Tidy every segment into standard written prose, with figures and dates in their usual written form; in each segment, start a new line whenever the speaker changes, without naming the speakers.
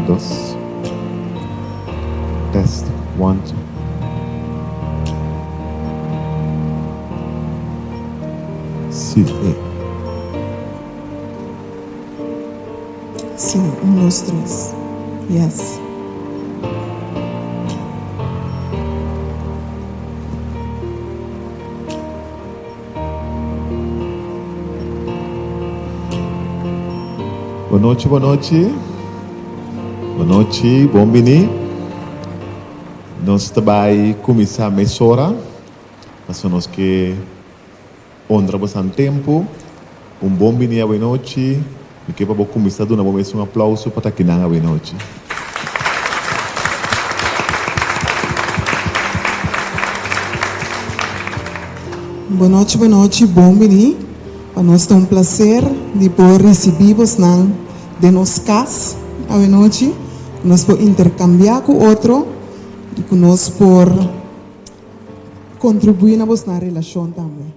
2. Test 1, 2. Sí.
Sí, 1, 2, 3. Yes.
Boa noite, boa noite. Boa noite, bom bini. Nós também começar a mesora. Mas nós que honra bastante tempo. Bom bini a boa noite. E que para começar a dar um aplauso para quem não a boa noite.
Boa noite, bom bini. Para nós é prazer de poder receber-vos de nos casa a noite. Nós podemos intercambiar com outro e que nós por contribuir na nossa relação também.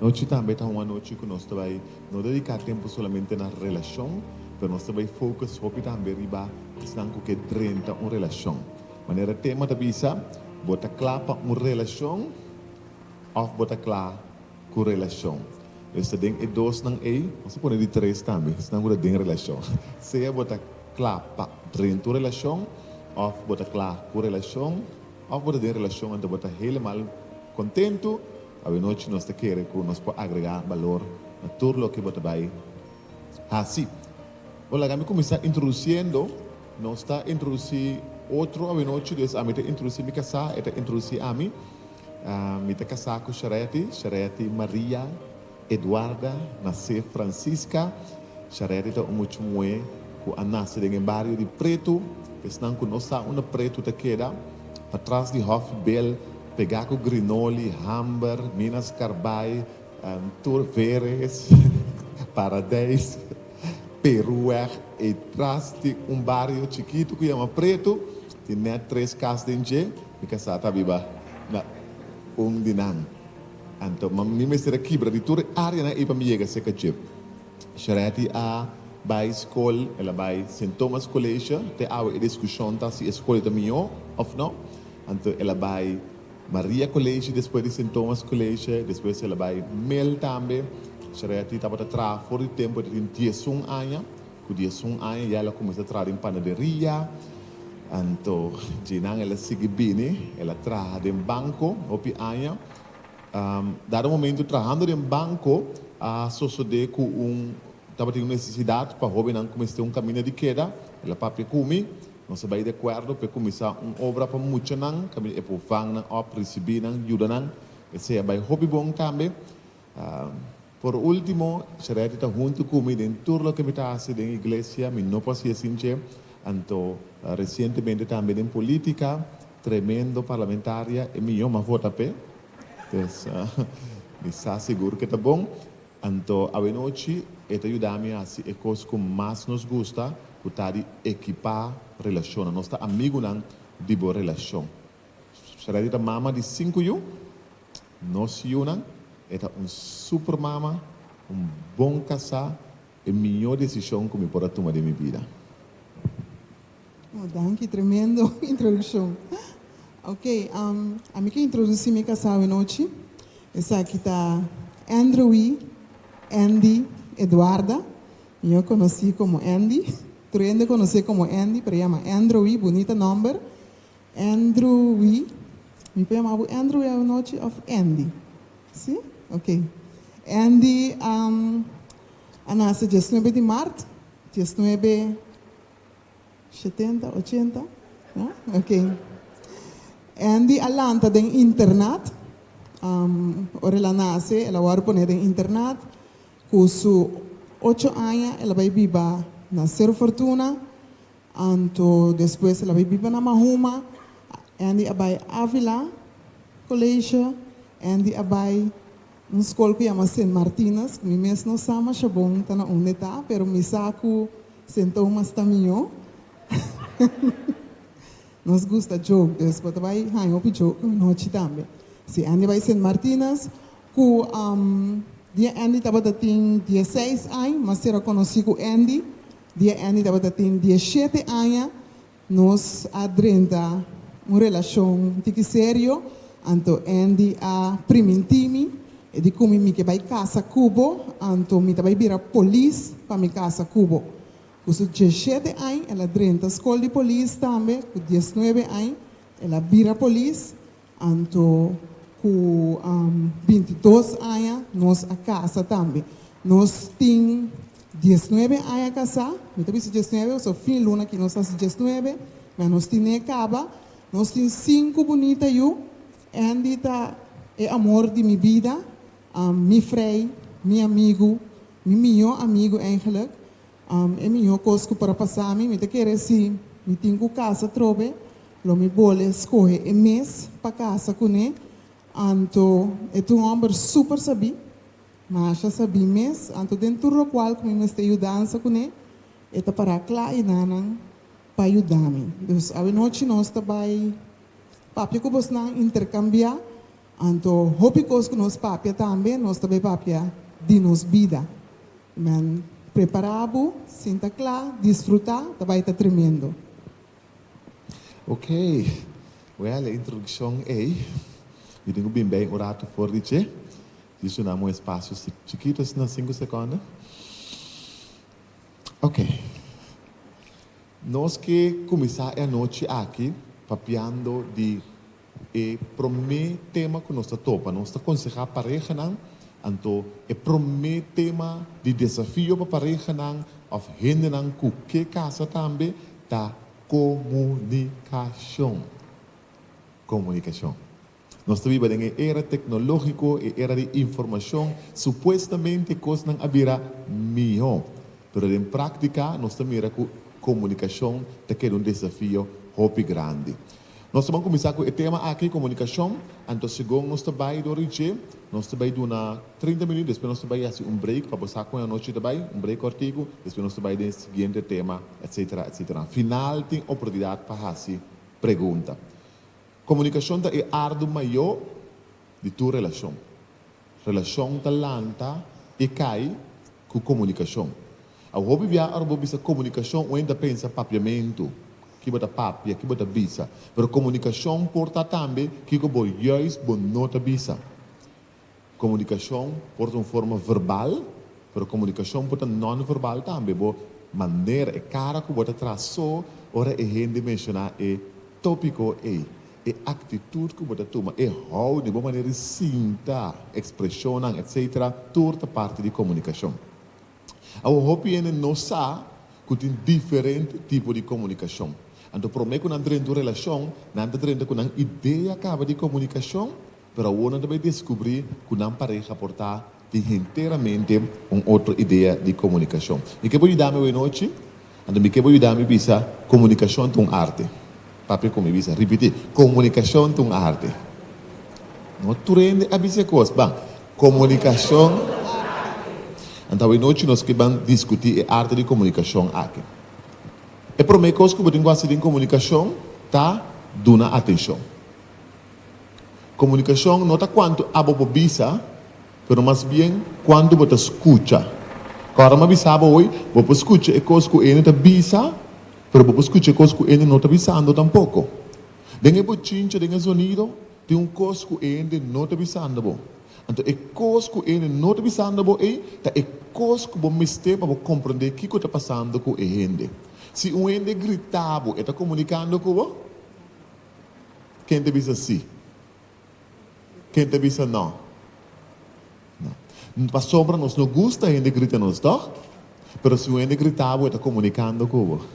Noite também é uma noite que nós também não dedicar tempo somente na relação, mas nós também focar também riba estão que drenta uma relação. Maneira tema da bisa, bota clapa uma relação, ou bota clapa com relação. Então tem dois não é, nós podemos de três também, senão bota tem relação. Se é bota clapa drenta uma relação, ou bota clapa com relação, ou bota tem relação, então bota helemaal contento. A noite nós te queremos que nós podemos agregar valor a tudo o que você vai fazer. Olha, vamos começar introduzindo, nós está introduzir outro a noite, então a mim te introduzir minha casa, te introduzir a mim, me te casar com Charete Maria Eduarda, nasce Francisca, Charete tá muito muito, que a nasce em bairro de Preto, que estão com nós uma Preto te queda, atrás de Hofbel, pegar com Grinoli, Hamber, Minas Carbay, Turveres, Paradise, Peruer, e traz de bairro chiquito que chama Preto, tem net 3 casas de enche, e que está viva na dinan. Então, me mestre aqui para de toda área na ipa me chega seca chip. Charete a by school, ela by St. Thomas College, te awe discussão tá se escola também ou não. Então, ela by Maria College, depois de St. Thomas College, depois ela vai Mel também. Charete estava a trabalhar fora de tempo, de 10 anos. Com 10 anos, ela começou a trabalhar em panaderia. Então, ela segue bem, ela trabalha em banco, opi anos. Dado momento, trabalhando em banco, sucedeu que estava tendo necessidade para o jovem começar caminho de queda. Ela papai comigo. Nós vai de acordo para começar uma obra para muitos não, que é para fazer ou receber não, ajuda não, esse é vai hobby bom também. Por último, Charete está junto comigo em tudo o que me está fazendo na igreja, me não posso dizer, então recentemente também em política, tremendo parlamentaria, e me chama vota pé, então me está seguro que está bom. Então a noite, esta ajuda-me a se coisas que mais nos gusta, que está de equipar relação, nós está amigo não de boa relação. Será que a mama de 5 anos, nós não, é super mama, bom casar, e melhor decisão que me pode tomar de minha vida.
Oh, danke, tremendo introdução. Ok, a mim que introduzi minha casa hoje noite, essa aqui está Andy Eduarda, eu conheci como Andy. Trende conhecer como Andy, pero llama Andrew, bonita nombre. Andrew, me chamo Andrew a noite of Andy. Sim? Ok. Andy, nasce 19 de março, 1970, ¿no? Ok. Andy alanta den internat, ora ela nasce, ela vai poner en internat, com su 8 anos, ela vai viver na Ser Fortuna, então depois ela vai viver na Mahuma, Andy vai Avila College, Andy vai uma escola que chama St. Martinez, que mesmo não sabe se bom está na onde está, pero me saco St. Thomas também. Nos gusta jogo, depois vai hang up jogo noite também. Se Andy vai St. Martinez, que dia Andy estava tem 16 anos, mas era conhecido Andy. dia Andy dat tem 17 anos, nós adrenta uma relação tiki sério, anto Andy a primintimi, e di come mi che vai casa cubo, anto mi vai bira police pa mi casa cubo. Cuso 17 anos, ela adrenta escola de police também, com 19 anos, ela bira police, anto com 22 anos, nós a casa também. Nós temos 19 anos a casar, eu também 19, eu sou fim luna que nós temos 19, mas nós temos acaba, nós temos 5 bonitas eu, Andy tá é amor de minha vida, meu frei, meu amigo, meu melhor amigo eigenlijk, é melhor coisa para passar me te querer se me tenho casa trobe, lo me bole escolhe é mês para casa com ele, anto é um homem super sabi, mas já sabi mês, anto dentro do qual como me está ajudando com ele, é para claro e nanang para ajudar-me. Então, a noite nós trabalhamos, papi que nós não intercambiar, anto hopi coisa que nós papi também, nós também papi de nos vida. Men preparado, sinta claro, desfrutar, também está tremendo.
Ok, well, a introdução é, eu tenho bem orado por dizer, isso não é um espaço chiquito, na 5 segundos. Ok, nós que começar a noite aqui, papiando de primeiro tema que nós topa, nós aconselhar pareja não, então o primeiro tema de desafio para pareja não, of gente não que casa também, da comunicação. Comunicação. Nós vivemos em uma era tecnológica e era de informação, supostamente coisas não haverá melhor, mas em prática nós também com comunicação que é desafio muito grande. Nós vamos começar com o tema aqui, comunicação. Então, segundo nós trabalhamos do Riche, nós trabalhamos 30 minutos, depois nós trabalhamos break para passar com a noite também, break artigo, depois nós trabalhamos no seguinte tema, etc, etc. Final, tem oportunidade para fazer pergunta. Comunicação é a arte maior de tua relação. Relação talanta e cai com comunicação. Ao hobby viajar, ao hobby comunicação, o ainda pensa papiamento. Que bota papia, que bota bisa. Pero comunicação porta também que bo juist bo nota bisa. Comunicação porta uma forma verbal, pero comunicação porta não verbal também, bo maneira e cara que bota traçou, ora é gente mencionar é tópico é atitude que bota toma, é how de boa maneira sinta, expressão, etc. Toda parte de comunicação. Ao hobby não sabe que tem diferente tipo de comunicação. Então, promete que não tem relação, não tem uma ideia acaba de comunicação, mas o outro também descobrir que não pareja portar inteiramente uma outra ideia de comunicação. E que vou dar hoje noite? Então, que vou dar bisa comunicação é uma arte. Papi como bisa, repetir, comunicação é uma arte. Não turende a bisa coisa, bem, comunicação. Então, hoje noite nós vamos discutir a arte de comunicação aqui. E para mim, coisa que eu tenho que comunicação, tá? Duna atenção. Comunicação não está quanto a bobo bisa, mas mais bem quando você escuta. Agora, mas bisa hoje, você escuta e coisa que ele está bisa, mas você escuta coisa que ele não está bisando tampouco. Dengue bochincha, dengue sonido, tem coisa que ele não está bisando. Então, é coisa que ele não está bisando, é coisa que você mistério para compreender o que está passando com ele. Se um ende gritava, está comunicando com você? Quem te diz assim? Quem te diz não? Não. Para sombra, nós não gosta de gritar nos dois, mas se um ende gritava, está comunicando com você.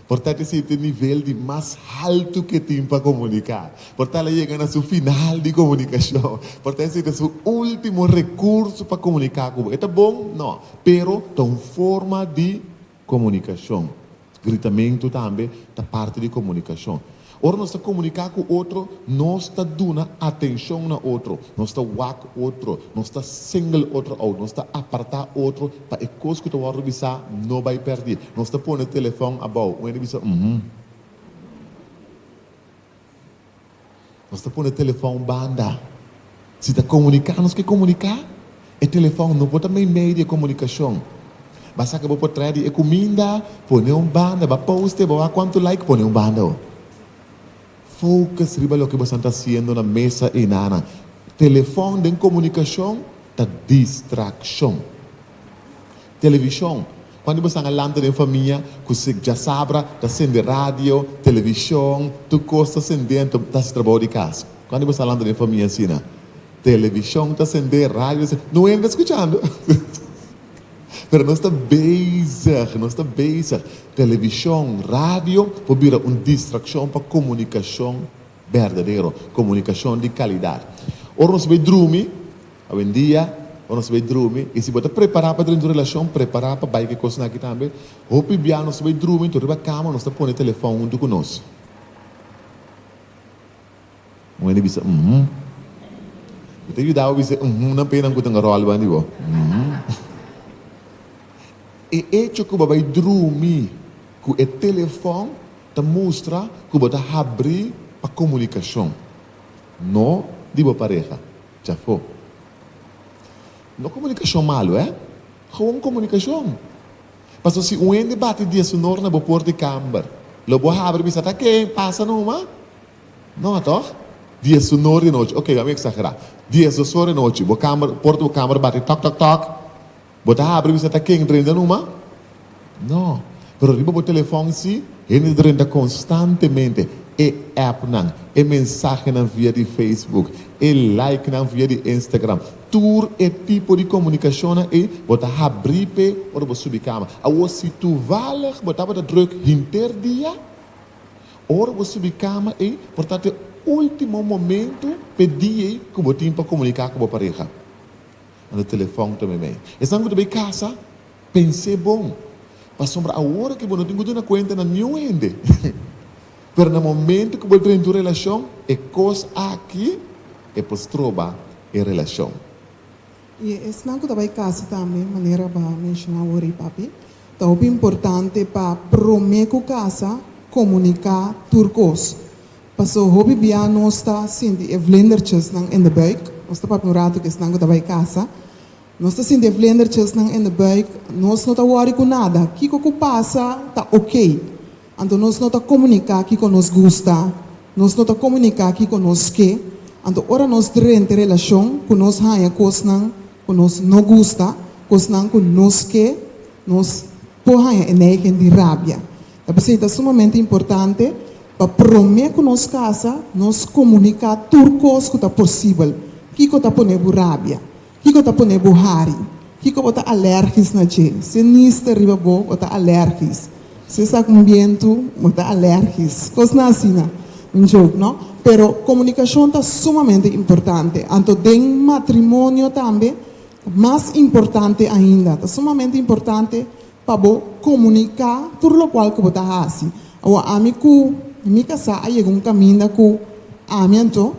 Portanto, esse é o nível de mais alto que tem para comunicar. Portanto, ela chega no seu final de comunicação. Portanto, esse é o seu último recurso para comunicar com você. Está bom? Não. Pero, é uma forma de comunicação. Gritamento também da parte de comunicação. Ora, nós estamos comunicar com o outro, nós estamos dando atenção no outro, nós estamos wak outro, nós estamos single outro, nós estamos apartar outro, para que coisa que tu vai revisar, não vai perder. Nós estamos pondo o telefone abaixo, o revisar, Nós estamos pondo o telefone banda. Se está comunicar, nós queremos comunicar, o telefone não pode também meio de comunicação. Basta que você trazer de comida, põe banda, vai poste, vai quanto like, põe banda. Focus riba lo que você está fazendo na mesa e nana. Telefone de comunicação, tá distração. Televisão. Quando você está falando de família, você já sabe, está sendo rádio, televisão, tu costa acendendo, está se trabalhando de casa. Quando você está falando de família assim, televisão está acendendo, rádio, não anda escutando. Mas não está basic. Televisão, rádio, pode virar uma distração para comunicação verdadeira, comunicação de qualidade. Ora, nós vamos dormir, hoje em dia, nós vamos dormir, e se você preparar para dentro da relação, preparar para baixar que coisa aqui também, hoje bem, nós vamos dormir, então, na cama, nós estamos pondo o telefone junto conosco. Não é nem bisa, Eu tenho que dar o bisa, não pena que eu tenho rol, bandi bo. E hecho que você vai dormir com o telefone, te mostra que você abre para comunicação. Não de boa pareja. Já foi. Não comunicação malo, Gewoon comunicação. Mas se um debate dia sonoro na porta de câmara, logo abre bisa tá quem passa numa? Não, toch? Dia sonoro de noite. Ok, vamos exagerar. Dia sonoro de noite, porta de câmara bate toc toc toc. Bota abre bisa tá quem renda numa? Não. Pero riba o telefone se ele renda constantemente. E app não, e mensagem não via de Facebook, e like não via de Instagram. Tudo é tipo de comunicação e bota abrir pe ou você subir cama. Agora se tu vale, bota druk interdia, ou você subir cama e portanto último momento pedir que você tenha para comunicar com a pareja. No telefone também. Estão quando bem casa, pensei bom. Mas sombra a hora que você não tem na conta na nenhum ende. Pero no momento que você tem uma relação, é coisa aqui, é postroba a relação.
E esse não que vai casa também, maneira para mencionar o rei papi. Então, é importante para prometer casa, comunicar turcos. Passou hobby bia nós está sendo evlendertjes nang in de buik. Nós está para no rato que não que vai casa. Nós está sendo evlendertjes nang in de buik. Nós não está worry com nada. Kiko que passa, tá ok. Então, nós não está comunicar que nos gusta, nós não está comunicar que nos quer. Então, ora nós temos relação com nós haya coisa que nos não gusta, coisa que nos quer, nós porra energia de rabia. Então, é sumamente importante para prometer que nos casa, nós comunicar tudo coisa que é possível. Que está ponendo rabia, que está ponendo hari, que está alérgico na gente. Se nista riba bo, está alérgico. Se está com vento, está alérgico. Coisa assim, um jogo, não? Pero comunicação está sumamente importante. Então, tem matrimônio também, mais importante ainda. Está sumamente importante para comunicar tudo o qual que você faz. Agora, amigo, me casa aí um caminho com amigo,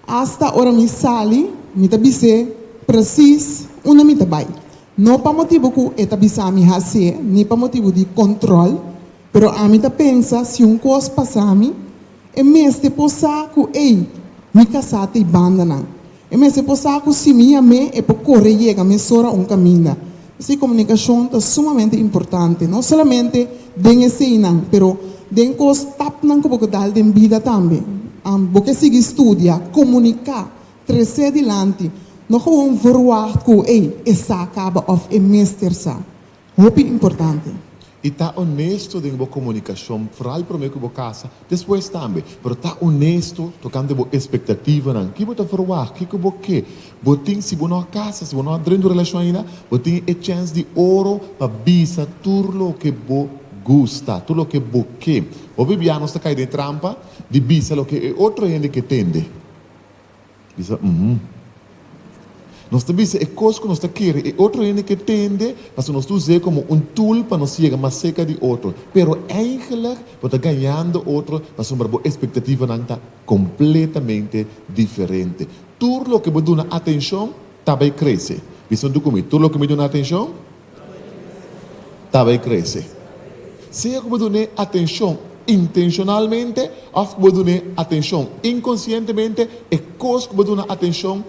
hasta hora me sali, me tabise preciso, uma me tabai. Não para motivo que eta bisa me fazer, nem para motivo de controle. Pero a mim pensa, se coisa passa a mim, é mesmo de pensar que, ei, me casar te banda não. É mesmo de pensar que se me ame, é para correr chega, me sora caminho. Essa comunicação é sumamente importante. Não somente dentro esse não, pero dentro coisa tap não que você dá em vida também. Você sigue estudia, comunicar, trazer adiante. Não gewoon verwacht que, ei, essa acaba of é mestersa. Muito importante.
E está honesto em boa comunicação, falar para mim que você casa, depois também, mas está honesto, tocando boa expectativa, não? Que você verwacht, que você quer? Você tem, se você não casa, se você não dentro da relação ainda, você tem a chance de ouro para bisa tudo o que você gosta, tudo o que você quer. O bibiano está caindo em trampa, de bisa o que outro gente que tende. Bisa, Nós também é coisa que nós queremos, é outro gente que tende, mas nós usamos como tool para nós chegar mais cerca de outro. Pero eigenlijk, você ganhando outro, mas uma expectativa não está completamente diferente. Tudo o que me dá atenção, também cresce. Isso é comigo. Tudo o que me dá atenção, também cresce. Se eu me dá atenção intencionalmente, ou me dá atenção inconscientemente, é coisa que me dá atenção,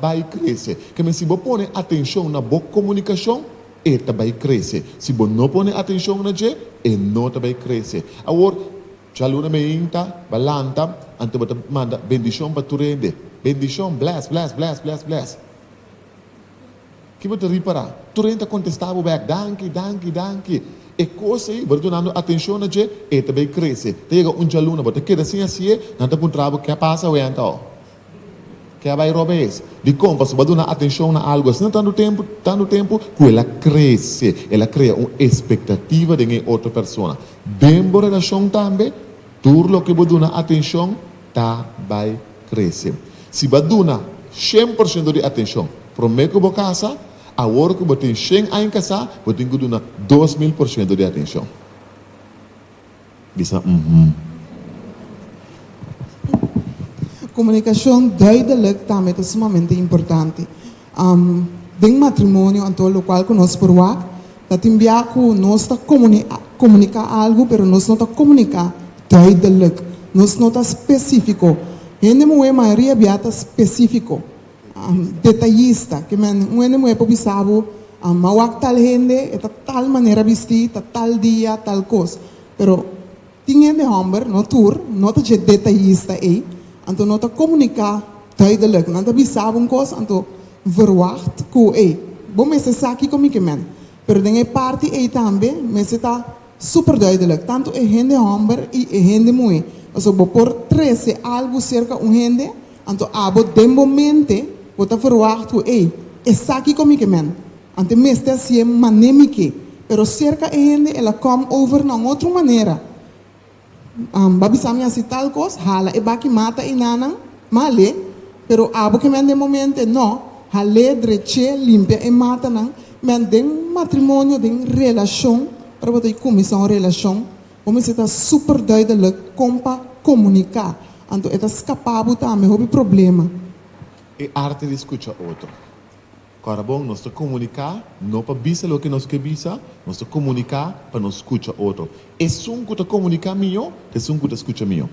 vai crescer. Que se você põe atenção na boa comunicação, e também cresce. Se você não põe atenção na je, e não também cresce. Agora, já luna me inta, balanta, ante você manda bendição para tu rende. Bendição, bless, bless, bless, bless, bless. Que você repara? Tu rende contestava back, danke. E coisa aí, você dando atenção na je, e também cresce. Chega já luna, você quer assim, não te encontrava que passa o então. Que vai robes. De como se você dá atenção a algo, se não tanto tempo, que ela cresce, ela cria uma expectativa de outra pessoa. Bem boa relação também, tudo que você dá atenção, tá vai crescer. Se você dá 100% de atenção, prometo que você casa, agora que você tem 100 anos em casa, você tem que dar 2000% de atenção. Bisa,
Comunicação duidelijk também é sumamente importante. Dentro do matrimônio, então, o qual nós por lá, dat enviar que nós está comunicar algo, pero nós não está comunicar duidelijk, nós não está específico. Gente mulher maioria biata específico, detalhista, que men mulher pobre sabe, mawak tal gente, é tal maneira vestir, tal dia, tal coisa. Pero tinha de homem, no tour, não está detalhista aí. Então, nós comunicar duidelijk. Nós sabemos coisa, então, verwacht que bom, mas se aqui comigo, man. Pero tem parte aí também, mas está super duidelijk. Tanto é gente homem e é gente mulher. Então, por 13 algo cerca gente, então, de momento, você verwacht que é aqui comigo, man. Então, mas é assim, manemike. Pero cerca gente, ela come over na outra maneira. Babi sami assim tal coisa, hala e baki mata e nanang, male, pero abo que men de momento não, hale dreche limpia e mata nang, men den matrimônio, den relação, para botar comissão relação, como se está super duidelijk, compa comunicar, então está escapado também, houve problema.
E arte de escutar outro. Agora, bom, nós comunicar, não para dizer o que nós queremos, nós comunicar para nós escutar outro. É um que comunicar melhor, é um que escuta melhor.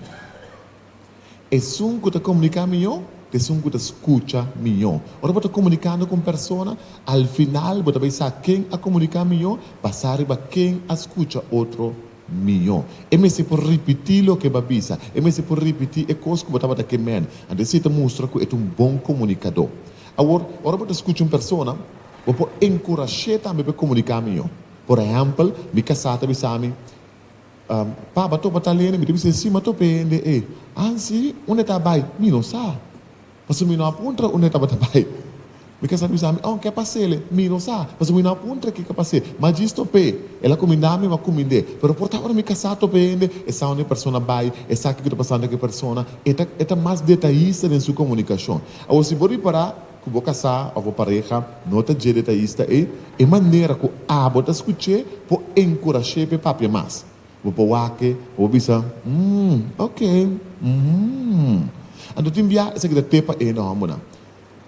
É um que comunicar melhor, é um que escuta melhor. Ora, você comunicando com pessoa, ao final, você vai saber quem a comunicar melhor, passar para quem a escuta outro melhor. E me se por repetir o que você diz, e me se por repetir a coisa que você vai querer, e você mostra que é um bom comunicador. Agora, você escuta uma pessoa, você pode encorajar também para comunicar melhor. Por exemplo, me casata bisami, pa bato batalhão, me disse sim, mas tô pende, ansi, onde tá bai? Me não sabe. Mas me não aponta onde tá bai. Me casata bisami, oh, que passele? Me não sabe. Mas me não aponta que passele. Mas isto pe, ela comindame, mas cominde. Pero por tal me casata pende, essa onde pessoa bai, essa que está passando que pessoa, é mais detalhista em sua comunicação. Agora, se você parar que vou casar, ou vou pareja, não está de detalhista é maneira que a bota escutar, por encorajar para papia mais. Vou pôr aqui, vou pensar, ok, então tem via essa que dá tempo é na homem.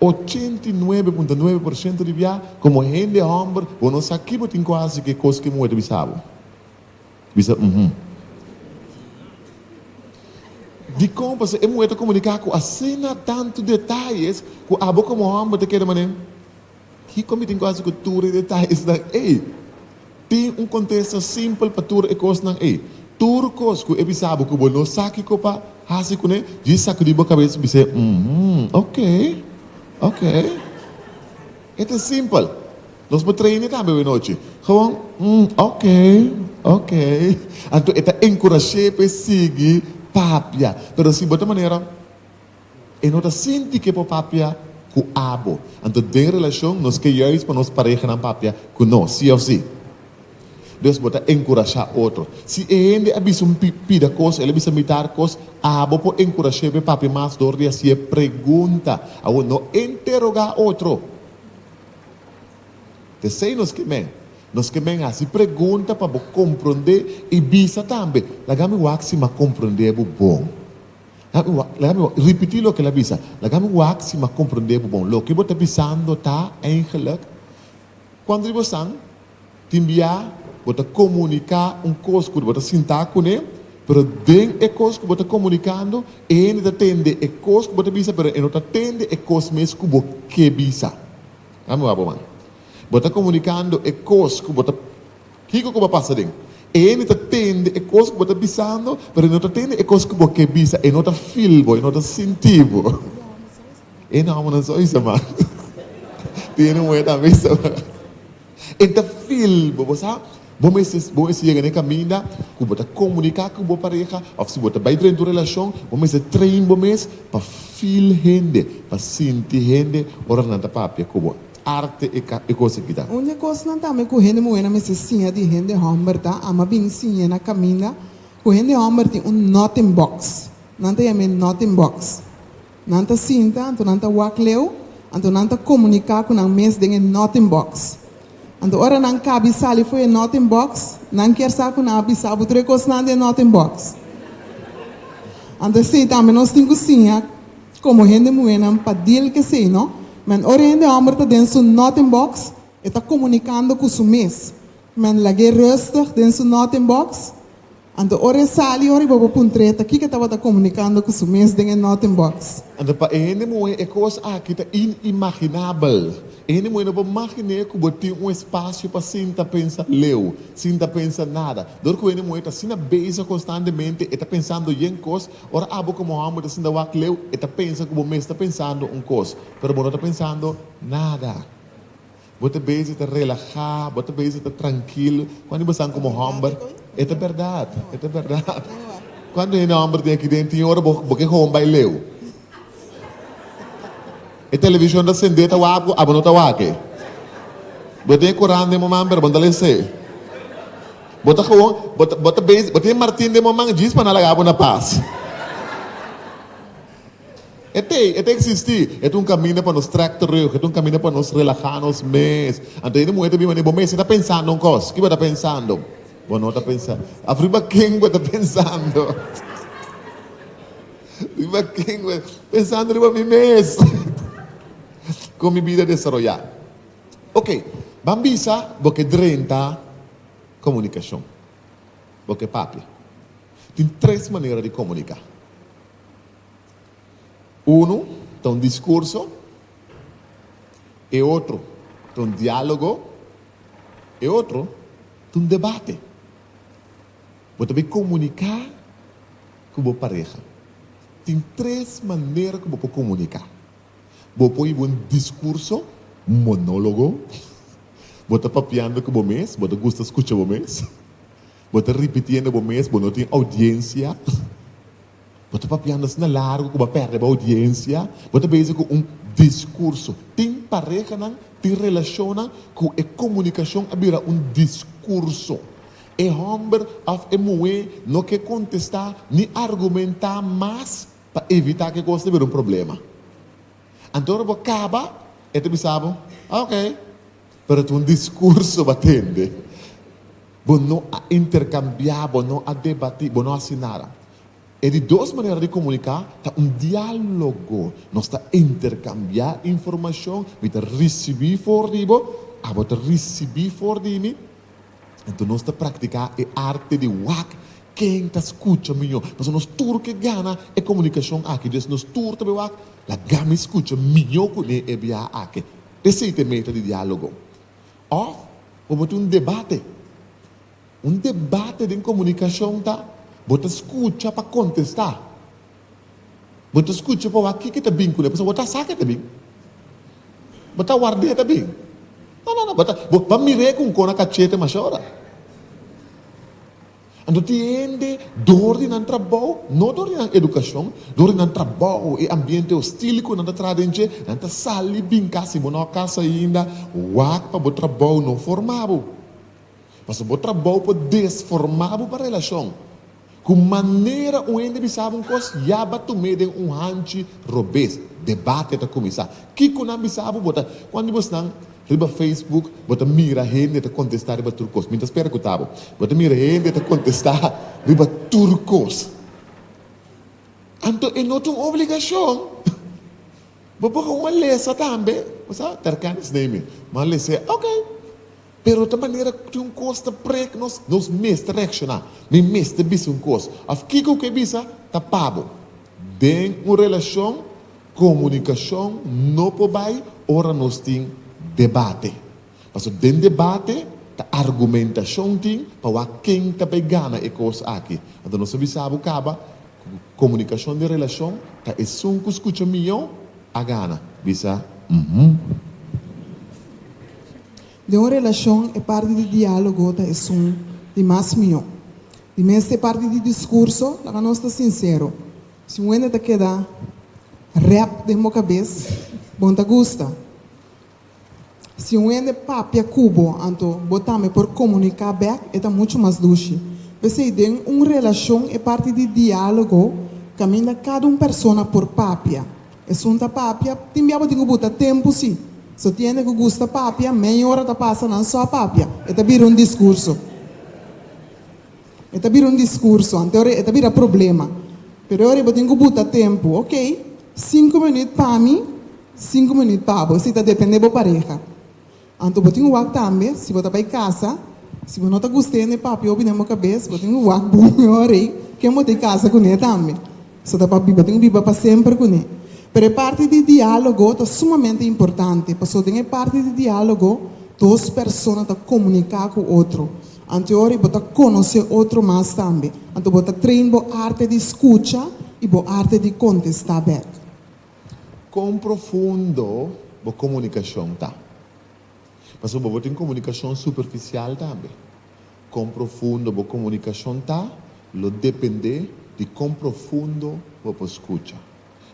89,9% de via, como gente homem, vou não saber que tem quase que coisa que muito bisabo. Bisa, de como você é muito comunicar com a cena tanto detalhes que a boca como homem te quer mané que como tem quase que tudo detalhes da tem contexto simples para tudo e coisas não tudo coisas que é sabe que você não sabe que para assim que né diz saco de boca cabeça você ok é simples nós vamos treinar também noite gewoon ok então é encorajar para seguir papia, pero si bota maneira, não está sente que por papia com abo. Então, de relação, nós que juist para nós pareja na papia com nós, sim ou sim. Deus bota encorajar outro. Se ele avisa pida coisa, ele avisa mitar coisa, abo por encorajar para papia mais dor de assim pergunta, ou não interrogar outro. Te sei nos que men. Nós que bem assim pergunta para compreender e bisa também. Lagami waxi ma compreender bom. Lagami repetir o que ela bisa. Lagami waxi ma compreender bom. Lo que você pensando tá eigenlijk. Quando você sang, timbia, você comunicar coisa que você sinta com ele, pero den é coisa que você comunicando, ele atende é coisa que você bisa, pero ele não atende é coisa mesmo que você bisa. Lagami wa bom. Bota comunicando e coisa que bota Kiko que passa dentro. E não tende e coisa que bota bisando, mas não tende e coisa que bota bisa e não filbo, e não sentivo. E não só isso, mano. Tem um é também isso. Então filbo, você sabe? Vamos chegar no caminho, que bota comunicar com a pareja, ou se bota vai dentro da relação, vamos treinar para feel gente, para sentir gente, ora não tá papia como arte e coisa que dá.
Onde coisa não tá me correndo moena me se sinha de gente hammer tá, ama bem sinha na caminha, correndo hammer tem nothing box, não tem a nothing box, não tá sinta, não tá wakleu, não tá comunicar com a mes de nothing box. Ando ora não cabe sali foi nothing box, não quer saco na abisabu tre coisa não de nothing box. Ando sei também nós temos sinha como gente moena para deal que sei, não? Men oriënte hammer te den zo'n nothing box, está comunicando com o mês. Men lage rustig den zo'n nothing box, en de ore sali ore bobo puntreta, kika estava comunicando com o mês den nothing box.
En de pa ene moe é coisa aqui tá inimaginável. Ene moe não imagine que botar espaço para sinta pensa leu, sinta pensa nada. Dor que ene moe tá sina beisa constantemente, está pensando em coisa, ora abo como hammer tá sinta wak leu, está pensa que o mês está pensando coisa, pero não está pensando nada. Bota beisa tá relaxar, bota beisa tá tranquilo. Quando você como hammer, é verdade, é verdade. Quando ene hammer tem aqui dentro, tem hora porque home vai leu. E televisão da sendeta wago abonota wake. Bota Quran de mamãe para bandale se. Bota com bota base, bota Martin de mamãe diz para nalaga abona paz. Ete existir, é um caminho para nos tractor, é um caminho para nos relaxar nos mês. Então ele muito bem, mas bom mês está pensando em coisas, que está pensando? Bom não está pensando. A friba quem está pensando? Friba quem pensando em meu mês. Com minha vida desarrollada. Ok, bambisa, porque drenta comunicação. Porque papi, tem três maneiras de comunicar. Um, tem um discurso. E outro, tem um diálogo. E outro, tem um debate. Você vai comunicar com a pareja. Tem três maneiras que você pode comunicar. Você pode um discurso, um monólogo. Você está papiando com o mês, você gosta de escutar o mês. Você está repetindo o mês, você não tem audiência. Você está papiando assim largo, você perde a audiência. Você está bem com um discurso. Tem pareja, tem relação com a comunicação, vira um discurso. E homem of emoe não quer contestar nem argumentar mais para evitar que você tenha um problema. Então, você acaba, e você sabe, ok, pero um discurso batende. Você não intercambiar, você não debater, você não assinar. E de duas maneiras de comunicar, tá um diálogo. Nós está intercambiar informação, você receber for de você receber for de mim. Então nós está praticar a arte de wak. Quem está escuta melhor? Mas nós tudo que gana é comunicação aqui. Então nós tudo também wak. La gama escuta melhor que nem é bia aqui. Esse é o método de diálogo. Ou vamos ter um debate. Um debate de comunicação tá. Você escuta para contestar. Você escuta para o que está bem com ele. Você saca também. Você guarda também. Não. Você mirar com a cacheta mais hora. Então, tem dor de não trabalho, não dor de educação, dor de não trabalho e ambiente hostil que não está trazendo, não está sali brincar se você não casa ainda, wak para o trabalho não formado. Mas o trabalho pode desformado para a relação. Com maneira onde sabe um coisa, já bate meio um hanche robês, debate está começar. Que quando não sabe, quando você não riba Facebook, você mira gente a contestar riba turcos. Me espera que estava. Você mira gente a contestar riba turcos. Então, é não tem obrigação. Você pode uma lesa também. Você tercana esse nome. Uma lesa, ok. Pero de maneira que um costa prek nos mestre reaccionar, me mestre bisa um costa. Af kiko que bisa tapado. Den uma relação, comunicação, não pode ora nos tem debate. Mas den debate, a argumentação tem para quem está pegando a coisa aqui. Então nós sabemos que comunicação de relação tá é só que escuta melhor a gana. Bisa?
De uma relação é parte de diálogo, tá é som de mais melhor. De mais é parte de discurso, lá nós está sincero. Se um ainda queda rap de minha cabeça, bom tá gusta. Se um ainda papia cubo, então botame por comunicar bem, é muito mais doce. Você tem uma relação é parte de diálogo, caminha cada uma pessoa por papia. É sunta papia, tem que botar tempo sim. Se tem que gusta papia, meia hora tá passa não só papia. É também um discurso. É também um discurso, então é também um problema. Pero ora eu tenho que botar tempo, ok? 5 minutos para mim, 5 minutos para você, tá depende da pareja. Então eu tenho que também, se você vai casa, se você não está gostando de papia, eu tenho na cabeça, eu tenho que bom hora aí, que eu tenho casa com ele também. Se você papi, eu tenho que viver para sempre com ele. Pero a parte de diálogo é sumamente importante, porque tem a parte de diálogo, duas pessoas estão comunicar com o outro. Então, você conhecer outro mais também. Então, você treina a arte de escuta e a arte de contestar back.
Quão profundo a comunicação está? Mas você tem comunicação superficial também. Quão profundo a comunicação está, depende de quão profundo você escuta.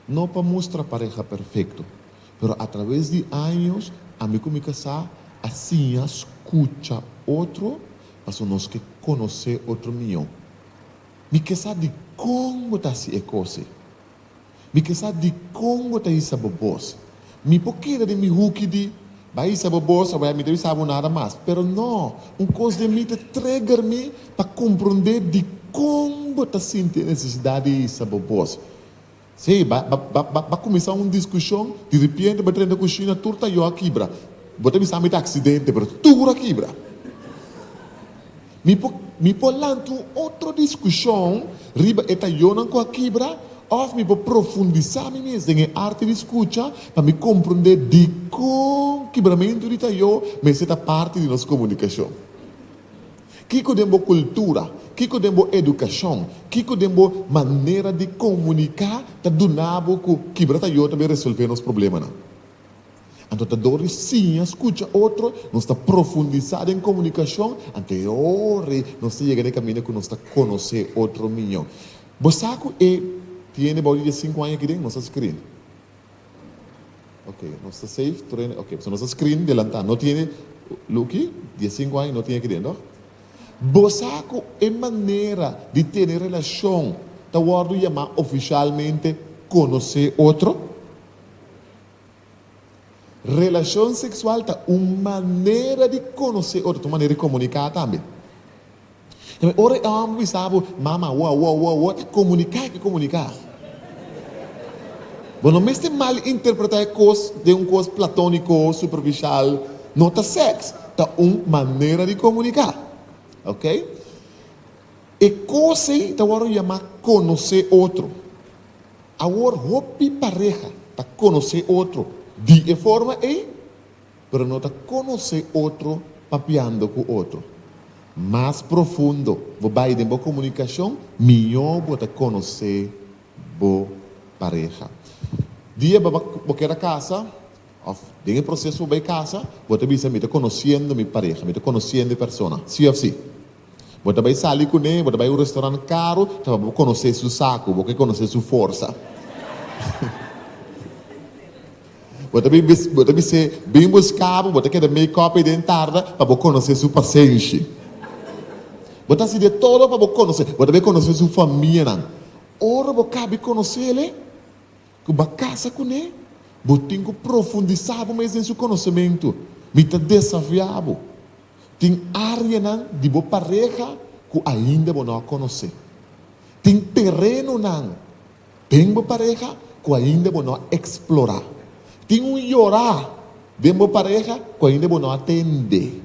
Não para mostrar pareja perfeito, mas através de anos, a mim comunicação assim escuta outro, mas nós que conhecer outro melhor. Me quer saber de como está se coisa. Me quer saber de como está isso a voz. Me porque de me hook de vai isso a voz, vai me deve saber nada mais. Pero não, coisa de me trigger me para compreender de como está sentindo necessidade disso a voz. Sim, vai começar uma discussão, de repente vai treinar a cozinha, tudo está eu quebra. Você me sabe de acidente, mas tudo quebra. Me polanto outra discussão, riba eta eu não com a quebra, ou me vou profundizar mesmo em arte de escuta para me compreender de como quebramento de eu, mas esta parte de nossa comunicação. Que podemos cultura, que podemos educação, que podemos maneira de comunicar, tá do nabo que quebra eu também resolver os problemas não. Então, dori sim, escuta outro, nós está profundizado em comunicação, anterior, nós está chegando a caminho que nós está conhecer outro melhor. Você tem body de 5 anos aqui dentro, nossa screen. Ok, nós está safe, ok, so nossa screen delante, não tem, Lucky, de 5 anos não tem aqui dentro. Você é maneira de ter relação, tá word chamar oficialmente conhecer outro. Relação sexual é uma maneira de conhecer outro, uma maneira de comunicar também. Ora, eu sabe, mama, comunicar. Bueno, mas tem mal interpretar coisas de coisa platônico, superficial, não está sexo, tá uma maneira de comunicar, ok? E coisa, tá agora chamar conhecer outro. Agora, hopi pareja, tá conhecer outro. De forma pero não está conhecer outro papiando com outro. Mais profundo, vai de boa comunicação, melhor você conhecer boa pareja. Dia você quer casa, dentro do processo vai casa, você vai me conhecendo minha pareja, me conhecendo a pessoa. Sim ou sim? Você vai sair com ele, você vai a um restaurante caro, você vai conhecer seu saco, você vai conhecer sua força. Você vai ser bem buscado, você quer make-up dentada para conhecer sua paciência. Você se de todo para conhecer, você vai conhecer sua família. Ora, você cabe conhecer ele, que vai casa com ele, você tem que profundizar mais em seu conhecimento, me está desafiado. Tem área de boa pareja que ainda você não conhece. Tem terreno tem boa pareja que ainda você não explorar. Tem chorar de uma pareja que ainda não atende.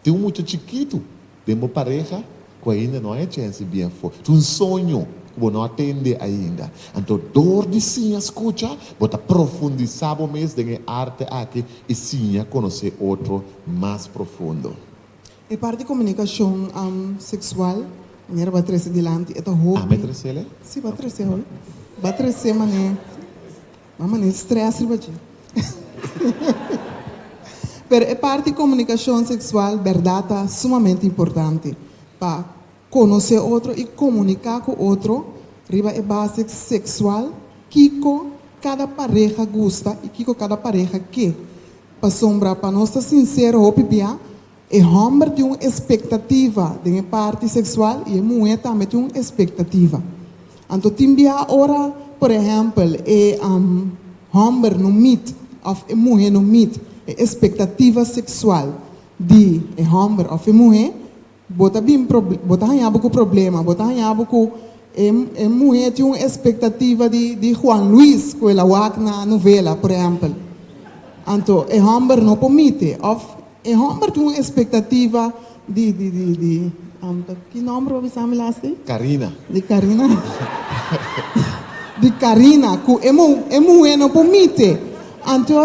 Tem muito chiquito de uma pareja que ainda não é chance bem forte. Tem sonho que não atende ainda. Então, dor de sim escuta, bota profundizar o mês de arte aqui e sim conhecer outro mais profundo.
E parte de comunicação sexual, maneira vai trazer adiante, é o
Ah, me trecele?
sim, vai trazer hoje. Vai trazer maneira estresse, vai Pero é parte de comunicação sexual, verdade, é sumamente importante para conhecer outro e comunicar com outro. Riba é base sexual, que cada pareja gosta e que cada pareja quer. Para sombra, para nós estar sincero, é homem tem uma expectativa de parte sexual e a mulher também tem uma expectativa. Então, tem ora, por exemplo, é homem no mit, ou a mulher no mit, é expectativa sexual de homem ou mulher, bota hanhabo com problema, bota hanhabo com a mulher tem uma expectativa de Juan Luis, que ela wak na novela, por exemplo. Então, o homem não permite, ou o homem tem uma expectativa de que nome você me lasse?
Karina.
De Karina. De Karina, que a mulher não permite. Então,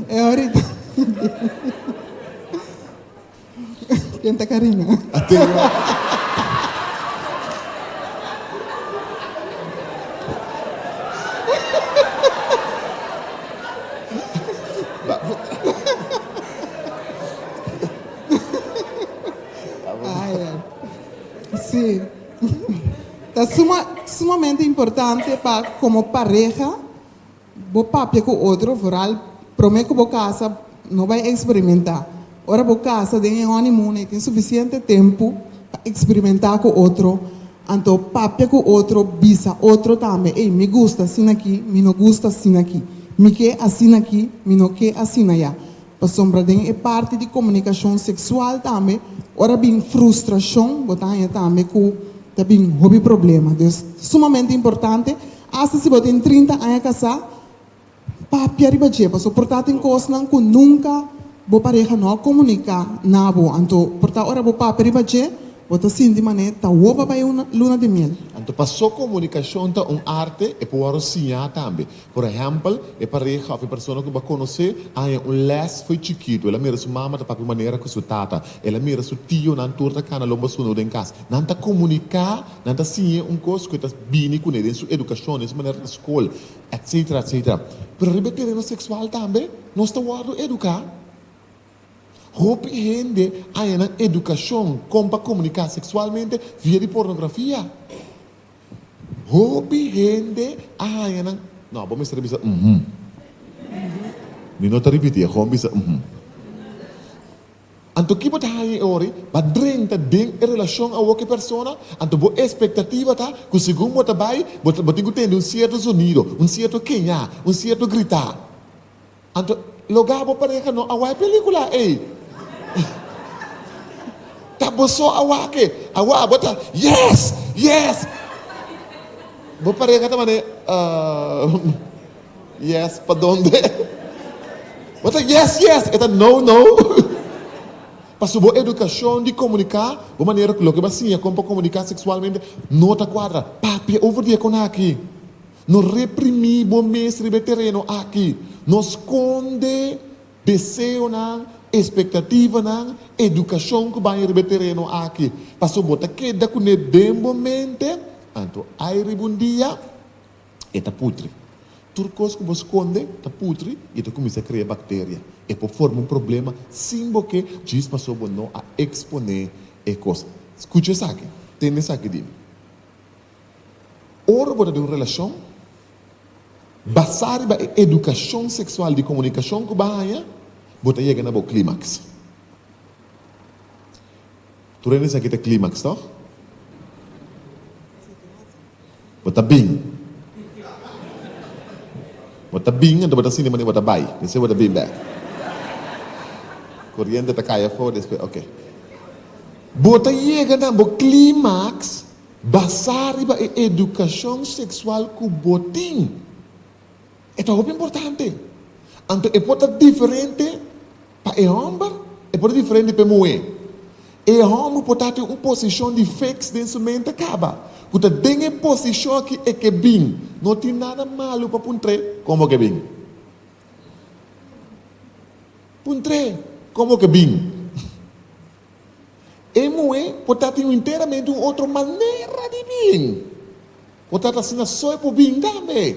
é ahorita. Quem tá Karina? Sim. É sumamente importante para como pareja, vou papel com outro, voral, prometo que vou casa, não vai experimentar. Ora, vou casa, tem honeymoon, tem suficiente tempo para experimentar com outro. Então, papel com outro, bisa outro também. Ei, me gusta assim aqui, me não gusta assim aqui. Me quer assim aqui, me não quer assim allá. Para sombra, é parte de comunicação sexual também. Ora, bem frustração, botar também com também hobby problema. Então, sumamente importante. Hasta se você tem 30 anos casar, papel riba je, para suportar tem coisas que nunca vou pareja não comunicar nada. Então, portar ora vou papel riba je, bota sim de maneira tá oba vai uma luna de mel.
Então, passou comunicação tá arte e por sinhar também. Por exemplo, é pareja ou pessoa que vai conhecer, les foi chiquito, ela mira sua mama da papi maneira que sua tata, ela mira seu tio na turta cana lomba suno den casa. Não tá comunicar, não tá sinha coisa que tá bini com ele, sua educação, sua maneira de escola, etc, etc. Pero rebetereno sexual também, nós tá guardo educar. Hope gente hay una educación como para comunicar sexualmente via de pornografia. Hope gente hay una... No, vamos a revisar. Mi nota repetir, vamos a Anto kibo ta hay ori, ba drenta ding in relação a outra persona, anto bo expectativa ta, que segundo mo tabay, bo tingo tendo un certo sonido, un certo quenha, un certo gritar. Anto lugar bo pareja no awai película, ei. Tapos so awake, bota yes, yes. Bo pareja tamane yes pa donde? Bota yes, yes, eta no, no. Passo boa educação de comunicar, de maneira que logo assim, como para comunicar sexualmente, nota quadra, papi over dia com aqui, não reprimir bom mestre de terreno aqui, não esconde desejo na expectativa na educação que vai de terreno aqui, passo bota que da com bem momento, então aí rebundia, eta putre. Turcos que você esconde, está putre, e tu começa a criar bactéria. E por forma problema, sim, porque diz passou não a exponer a coisa. Escute isso aqui, tem isso aqui dentro. Ora, você tem uma relação, basada na educação sexual de comunicação que vai, você chega no clímax. Tu renes aqui tem clímax, não? Você bem. Bota bing, então bota sini, bota bay. Isso bota bing back. Corriente tá caia fora, depois, ok. Bota chega na bo clímax, basar iba educação sexual com botim. É muito importante. Então, é bota diferente para o homem é por diferente para a mulher. O homem pode ter uma posição de fixo dentro da mente acaba. Porque tem uma posição que é que bem, não tem nada malo para puntre, como que bem. Puntre, como que bem. E mulher pode ter inteiramente uma outra maneira de bem. Pode ter assim só para bem também.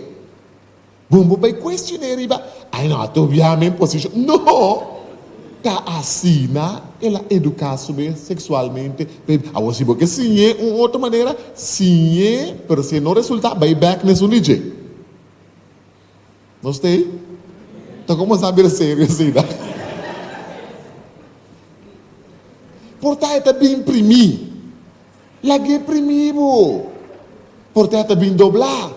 Bumbo vai questionar e vai, ai não, tu via a minha posição. Não! Tá assim, ela educar sobre sexualmente. A você porque sim é uma outra maneira, sim é, pero se não resulta, vai back nesse nível. Não sei? Então como saber sério assim, né? Portanto, é bem imprimir. Lagi imprimir, portanto, é bem doblar.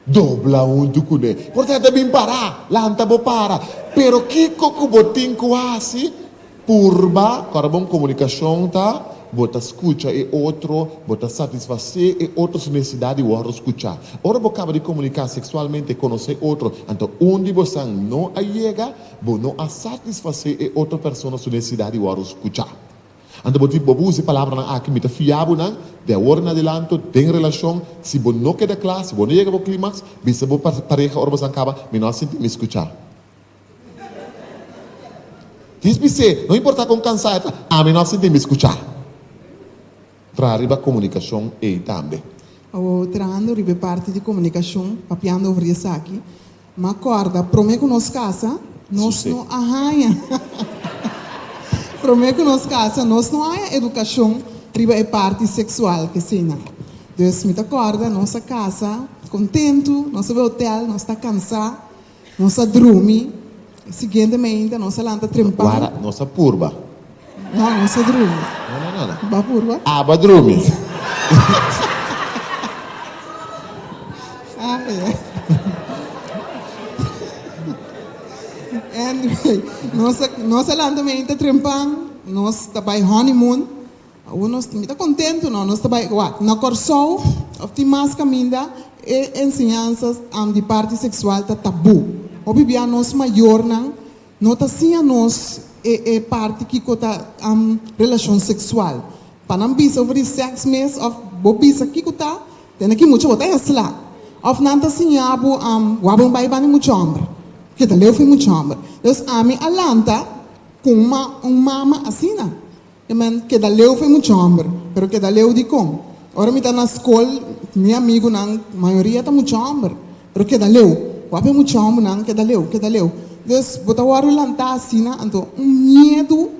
Dobla um tucune. Portanto, é bem parar. Lanta bo para. Pero que coco botin quase purba, para bom comunicação, tá? Bota escuta e outro, bota satisfazer e outras necessidades o outro escutar. Ora, você acaba de comunicar sexualmente, conhecer outro. Então, onde você não chega, você não a satisfazer e outra pessoa sua necessidade o outro escutar. Então, você usa a palavra na aqui, me fiável, não? De agora em adelante, tem relação. Se você não quer da classe, se você não chega ao clímax, se você pareja, ora você acaba, me não sente me escutar. Diz-me, não importa com cansar, a mim não sente me escutar. Para arriba a comunicação e também.
O trando ribe parte de comunicação, papiando over isso aqui. Mas acorda, promete que nós casa, nós não arranha. Promete que nós casa, nós não há educação ribe a parte sexual que ensina. Deus me acorda, nossa casa, contento, nosso hotel, nós está cansado, nossa dorme. Seguintemente, nossa lanta trempar.
Agora, nossa purba.
Não, nossa dorme.
Não.
Ba purba?
Ah, ba dorme.
Anyway, nossa lanta mente trempar, nós está by honeymoon. Nós estamos contentes, nós estamos na corso, of the mais caminda, e ensinanças de parte sexual tá tabu. O bibia nós maior não tá assim a nós é parte que cota relação sexual. Para não bisa over sex mes of bobisa que cota tem aqui muito botar essa lá. Of não tá assim abo wabon bai bani muito homem. Que tá leu foi muito homem. Então a mim alanta com uma mama assim na. Que da leu foi muito homem, pero que da leu de com. Ora me tá na escola, meu amigo na maioria tá muito homem, pero que da leu Wape muito homem não que dá leu. Deus bota o ar lantar assim, então medo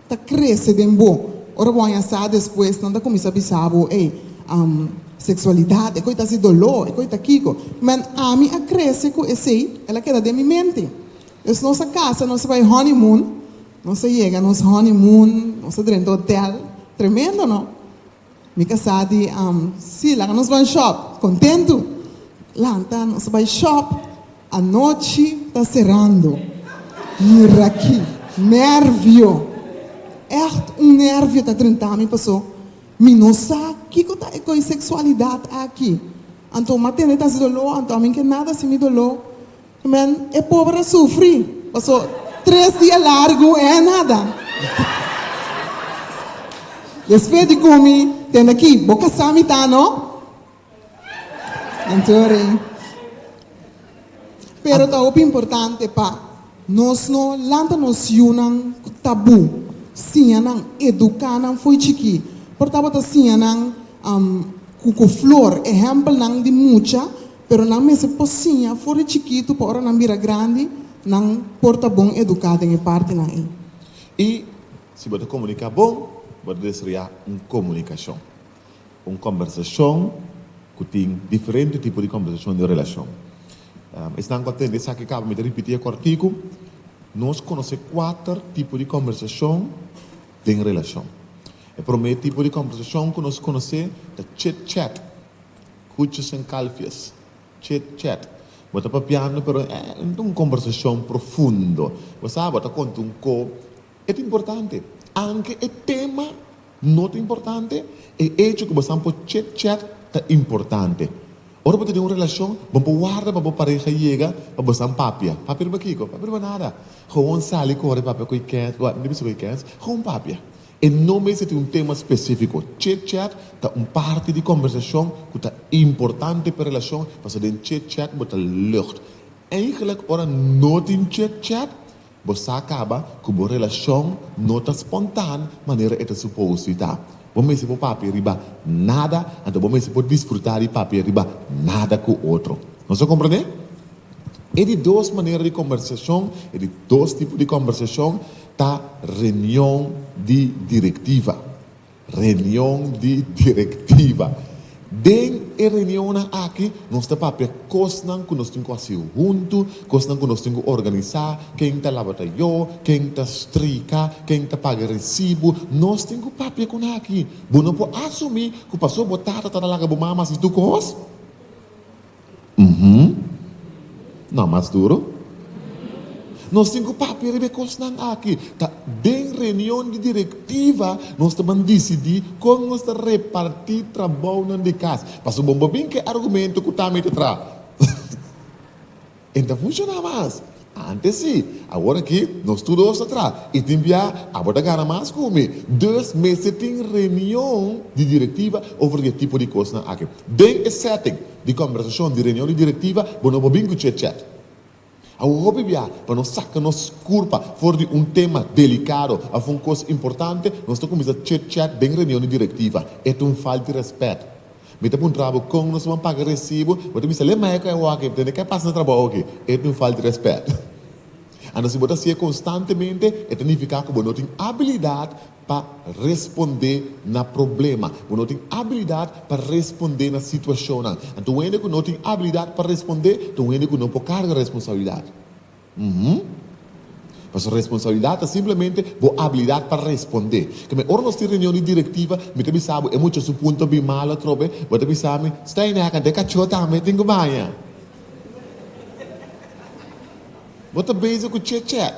tá cresce dembo. Ora bom já depois não tá começa a pensar sexualidade, coisa se dolor, coisa kiko. Mas a mim a cresce com esse, ela queda de minha mente. Deus nossa casa, nossa vai honeymoon, nossa chega nossa honeymoon, nossa dentro do hotel, tremendo não? Me casada sim, lá nós vamos shop, contento. Lá nós vai shop. A noite está cerrando. Mira aqui, nervio. Echt nervio está tentando me passou. Me não sabe que está com sexualidade aqui. Então, matene está se dolor, então, que nada se me dolor. Mas é pobre sofrer. Passou 3 dias largo, é nada. Depois de comer, tem aqui, boca samita, não? Então, pero tá o importante pa nós não lanta nos yunang tabu sianang educanang foi chiqui portava ta sianang cuco flor exemplo nang de mucha pero nang mese posinha fora chiquito para nang mira grande nang porta bom educado em parte na aí
e se você comunicar bom você deseja uma comunicação uma conversação que tem diferente tipo de conversação de relação. Estão contentes, isso aqui acaba de repetir o artigo. Nós conhecemos 4 tipos de conversação em relação. O primeiro tipo de conversação que nós conhecemos é chit-chat. Cuchos em calfias. Chit-chat. Você está piano, mas é uma conversação profunda. Você sabe, você conta co. É importante. Anche o tema não é importante. E o hecho que você está chit-chat é importante. Ora você tem uma relação, vamos guarda para a pareja chega, para você am papia. Papia não kiko, papia não nada. Gewoon sali corre papia com quer, não precisa com quer, gewoon papia. E não me se tem um tema específico. Chit-chat tá parte de conversação que tá importante para a relação, mas den chit-chat bota lucht. Eigenlijk ora não tem chit-chat, você acaba com a relação não tá espontânea, maneira é suposto estar. Vamos se por papi riba nada, então vamos se por desfrutar de papi riba nada com o outro. Não se compreende? E de duas maneiras de conversação, e de dois tipos de conversação, tá reunião de diretiva. Reunião de diretiva. Den e reunião aqui, nós temos papel cosnan que nós temos que fazer junto, cosnan que nós temos que organizar, quem está lavando eu, quem está strica, quem está paga recibo, nós temos que papel com aqui. Você não pode assumir que passou botada tá lá com mama se tu cos? Não, mais duro. Nós temos que papel de cosnan aqui. Tá den reunião de diretiva, nós também decidir como nós repartir trabalho de casa. Passou bom bem que argumento que está me atrás. Então funciona mais. Antes sim, agora aqui nós todos atrás. E tem via, agora ganha mais como. 2 meses tem reunião de diretiva over que tipo de coisa aqui. Den setting de conversação de reunião de diretiva, bom não bem que chat. A hobby para nós sacar nos culpa for de tema delicado, a uma coisa importante, nós estamos começando a chat bem reunião diretiva. É um falta de respeito. Me tá trabalho com nós vamos pagar recibo, você me diz, lembra que eu aqui, tem que passar no trabalho aqui. É um falta de respeito. A nós se ser constantemente, é significar que você não tem habilidade para responder na problema. Você não tem habilidade para responder na situação. Então, quando você não tem habilidade para responder, então você não pode carregar a responsabilidade. Mas a responsabilidade é simplesmente a habilidade para responder. Como ora nós temos reunião diretiva, me também sabe, é muito seu ponto bem mal, trobe, você também sabe, está aí na canteca, cachorro, me tem que banhar. Você beijo com chat.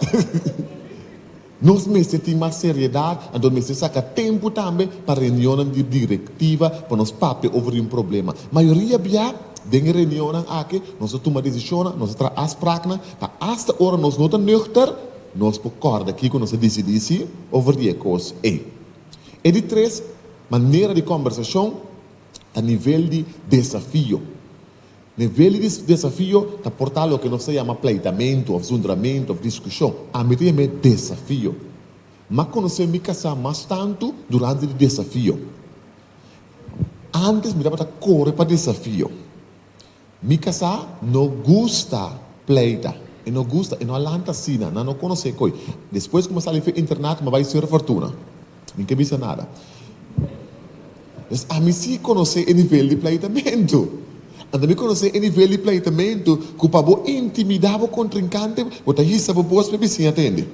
Nós temos mais seriedade, então nós saca tempo também para reunião de diretiva, para nós papel over um problema. A maioria bia de reunião aqui, nós tomamos decisão, nós trazemos as práticas, para esta hora nós não estamos nuchter, nós podemos aqui que nós decidimos over die coisa. E de 3, maneira de conversação a nível de desafio. Nível de desafio está portar o que nós chamamos pleitamento, assuntamento, discussão. A mim é desafio. Mas conhecer me casar mais tanto durante o desafio. Antes me dava correr para desafio. Me casar não gusta pleita. E não gusta, e não alanta sina, não conhece coi. Depois começar a fazer internet, mas vai ser fortuna. Ninguém pensa nada. Mas a mim se conhecer o nível de pleitamento. Anda me conhecer o nível de pleitamento que para intimidar o contrincante, você risa para boas para vizinha atender.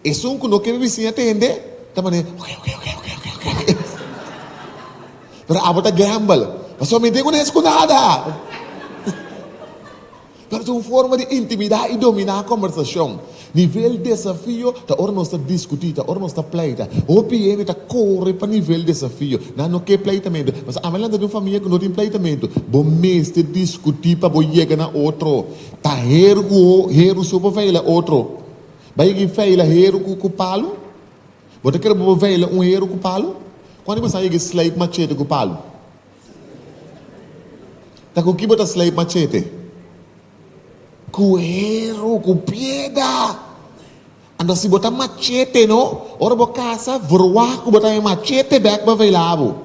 E se que não quer vizinha atender, tá mané, ok. Pero abot a gamble. Mas somente não conhece com nada. Pero é uma forma de intimidar e dominar a conversação. Nível de desafio, tá hora nós está discutir, tá hora nós está pleita. O PM está corre para nível de desafio. Não quer pleitamento. Mas a melhor de uma família que não tem pleitamento. Bom mês de discutir para bom chegar na outro. Tá hero super feila outro. Vai que feila hero com palo. Você quer bom feila hero com palo? Quando você sai slave machete com palo? Tá com que bota slave machete? Cuero, com pieda. Anda se botar machete, no? Ora bo casa, verwah ku botar machete back ba veilavo.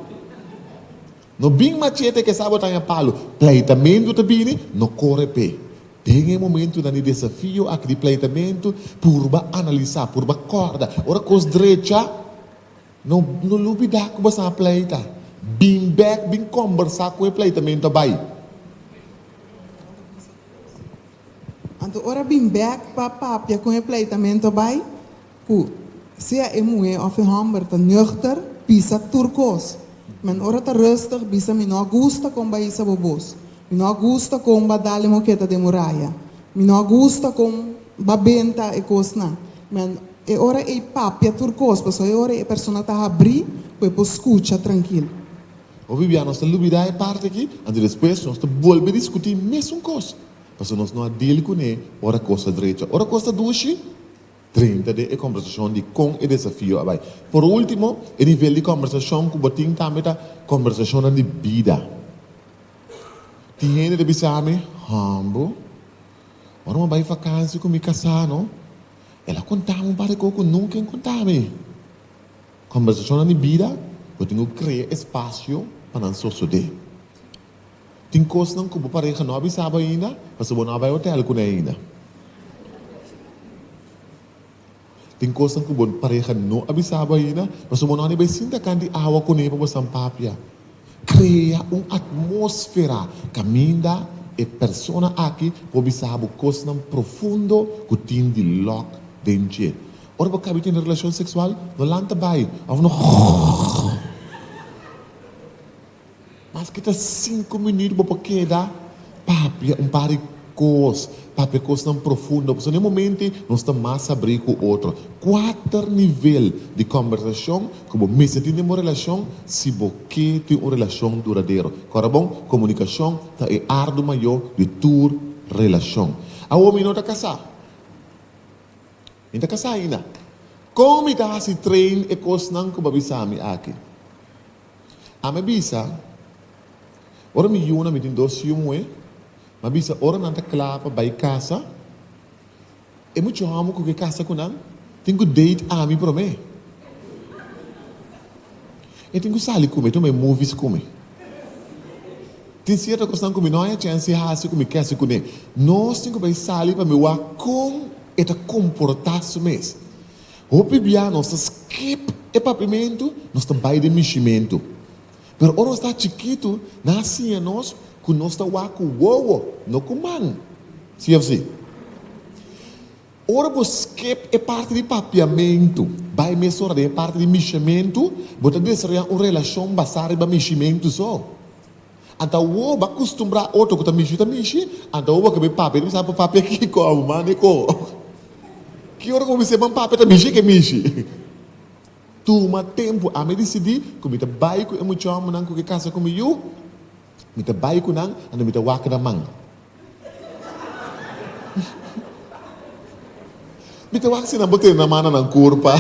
No bing machete que sabe botar palo. Pleitamento também, no corre pe. Tem um momento de desafio aqui de pleitamento, por analisar, por corda. Ora cos direita, no lubida ku basa pleita. Bing back, bing conversar com o pleitamento bai.
Então, ora bem back para papia com o pleitamento bij, que se a mulher of hamber te nuchter, pisa turcos. Men ora te rustig, bisa me não gusta com baisa bobos. Me não gusta com badale moqueta de muralha. Me não gusta com babenta e cosna. Men e ora e papia turcos, porque ora e persona tá abrir, pues escucha tranquilo.
O vivia nós lubida é parte aqui, e depois nós volve a discutir mesmo coisa. Mas nós não deal com ele, ora coisa direita, ora coisa duche, 30 de conversação de com e desafio. Por último, o nível de conversação que botin também tá conversação de vida. Tem gente que diz a mim, Hambo, ora uma vai vacância com me casar, não? Ela contava um par de coisas que nunca contava. Conversação de vida, eu tenho que criar espaço para não suceder. Tem coisas que eu pareja não avisava ainda, mas eu não vai hotel com ainda. Tem coisas que eu pareja não avisava ainda, mas eu não vai sentar de água com ele para você papia. Cria uma atmosfera, caminha e persona aqui pode saber coisas profundo que tem de lock dentro. Ora você acaba tendo relação sexual, não lanta vai, ou não. Mas que tá 5 minutos para quedar, papia par de coisas, papia coisas profundo. Porque no momento nós estamos mais abrir com o outro. 4 níveis de conversação que você tem uma relação, se você tem uma relação duradoura. Agora bom, comunicação é a arte maior de tua relação. A homem não está casado. Não está casado ainda. Como está se treina e coisas não que você sabe aqui? A minha bisa, ora me yuna me tem 2 filhos, mas bisa ora não está claro para ir casa. É muito amo que casa com não. Tenho date a mim para mim. Eu tenho sair comer, tenho movies comer. Tem certa coisa que não é chance de fazer comer, quer se comer. Nós temos que sair para me ver como é comportar-se mesmo. O bibia nós skip e papimento, nós também de meximento. Pero ora está chiquito, nascia nós que nós está com o não com man. Se eu sei. Ora você skip é parte de papiamento, vai mesmo é parte de meximento, você deseja uma relação baseada em meximento só. Então o vai acostumbrar outro que está mexendo, então o vai que papi, não sabe papi que como mano co. Que hora como você vai papi está mexendo que mexe. Toma tempo a me decidir que me vai com emoção não que casa comigo, me vai com não, ando me waka da mão. Me waka se na bote na mana na curva.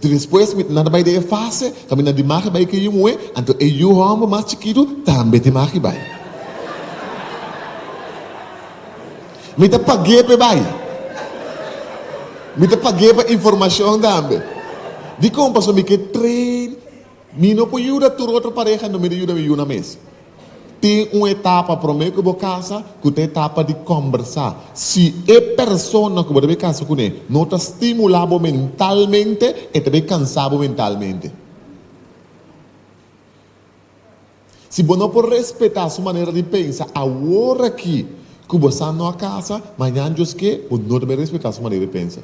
Depois nada vai de fase, kami na dimaki vai que eu então eu homo mais chiquito também te maki vai. Me paguei pe vai. Me paguei para informação também. De como passou me que trein, me não pode ajudar tu outra pareja, não me ajuda me uma mês. Tem uma etapa para mim que eu casa, que é etapa de conversar. Se é pessoa que você casa com ele, não está estimulado mentalmente, e também cansado mentalmente. Se você não pode respeitar a sua maneira de pensar, agora aqui, que você está na casa, amanhã você não deve respeitar a sua maneira de pensar.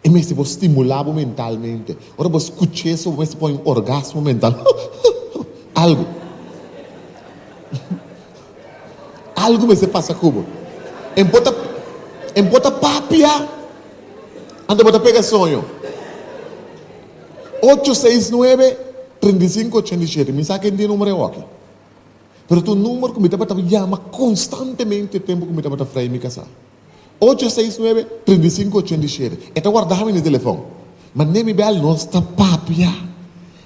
E me se estimulado mentalmente. Ora você escuta isso, você põe um orgasmo mental. Algo. Algo se passa como. Embota papia. Anda bota pega sonho. 869-3587. Me sabe que número é aqui. Pero tu número que me está chama constantemente tempo que me está frei me casar. 869-3587. Está guardado no telefone. Mas nem me vê a nossa papia.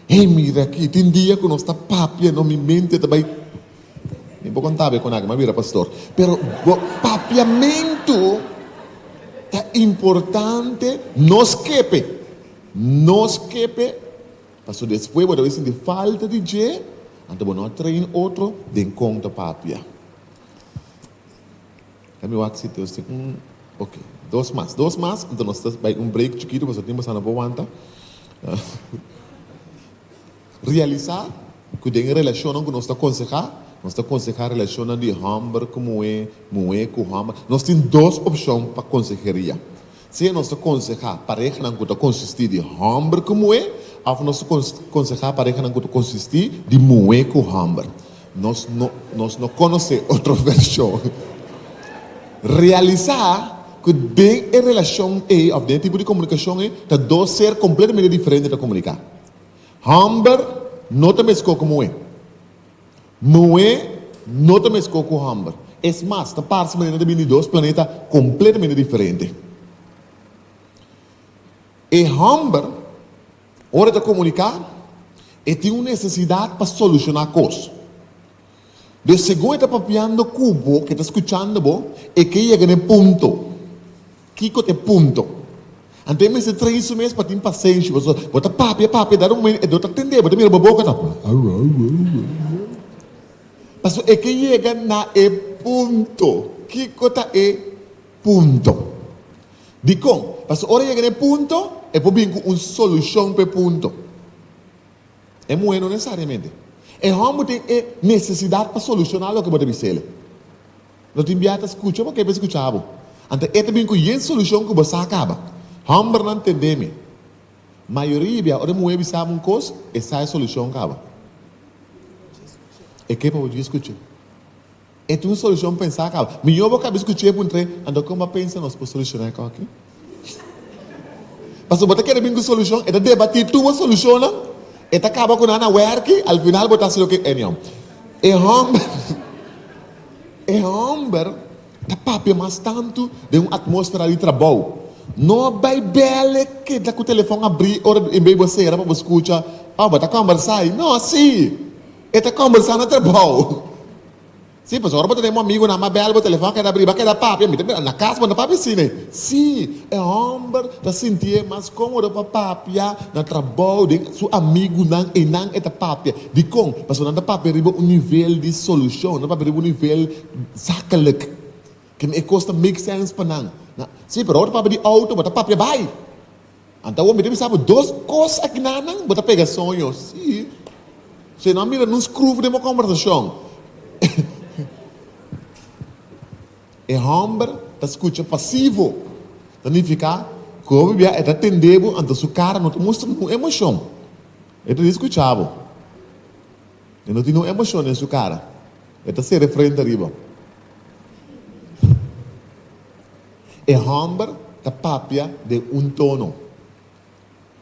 Ei, mira aqui, tem dia que nossa papia não me mente também. Nem vou contar com nada, mas vira pastor. Pero papiamento é importante, não escape. Não escape. Pastor, depois você vai sentir falta de jeito, então você não treina outro de conta papia. Kami waxi Deus tem ok, 2 mais, então nós vai break chiquito, você tem bastante boa realizar que tem relação com nós aconselhar relação de hamburger com moe com hamburger. Nós temos 2 opções para consejeria. Se nós aconselhar pareja não que consistir de hamburger com moe, ou nós aconselhar pareja não que consistir de moe com hamburger. Nós não conhecemos outra versão. Realizar que de relação of de tipo de comunicação tá dois ser completamente diferente de comunicar. Hamber não te mescou como é. Moe não te mescou com Hamber. É mais, tá parte de dois planetas completamente diferentes. E Hamber, hora de comunicar, e tem uma necessidade para solucionar coisas. De segundo está papiando cubo, que está escuchando, e que chega no ponto. Kiko te ponto. Ante me se 3 meses para ter paciência. Bota papi, dar um minuto, eu atender, bota mira a boca, tá? Mas é que chega na e ponto. Kiko tá e ponto. De como? Mas hora chega no ponto, é para vir com uma solução para ponto. É muito necessariamente. E vamos ter necessidade para solucionar o que você dizer. Não te enviar a escutar, porque você escuchava. Então, é também com a solução que você acaba. Vamos não entender-me. A maioria, ora mulher sabe uma coisa, essa é a solução acaba. É que para você escutar. É uma solução para pensar acaba. Melhor você acaba escutar por entre, então como pensa nós para solucionar aqui? Mas você quer vir com solução, é debater tua solução, não? E acaba com a work, al final botar se o que é não. E Humber, tá papi mais tanto de uma atmosfera de trabalho. Não vai bele que dá com o telefone abrir, hora em vez de você era para você escutar, tá conversar. Não, sim. E tá conversando no trabalho. Sim, mas agora você tem um amigo na bela, o telefone quer abrir, vai querer papi, na casa, mas papi sim, né? Sim, é Humber, tá sentir mais cômodo para papi, na trabalho, de seu amigo não é da papi. De como? Mas não da papi arriba um nível de solução, não papi arriba um nível zakelijk. Que não custa make sense para não. Sim, pero agora papi de auto, mas papi vai. Então, o menino sabe 2 coisas aqui não, bota pega sonhos. Sim. Se não mira, não escreve de uma conversação. E Humber está escutando passivo. Significa que o bebê está atendendo, então sua cara não está mostrando emoção. Ele está escutando. Ele não tem emoção em sua cara. Ele está se referindo arriba. E Humber está papia de um tono.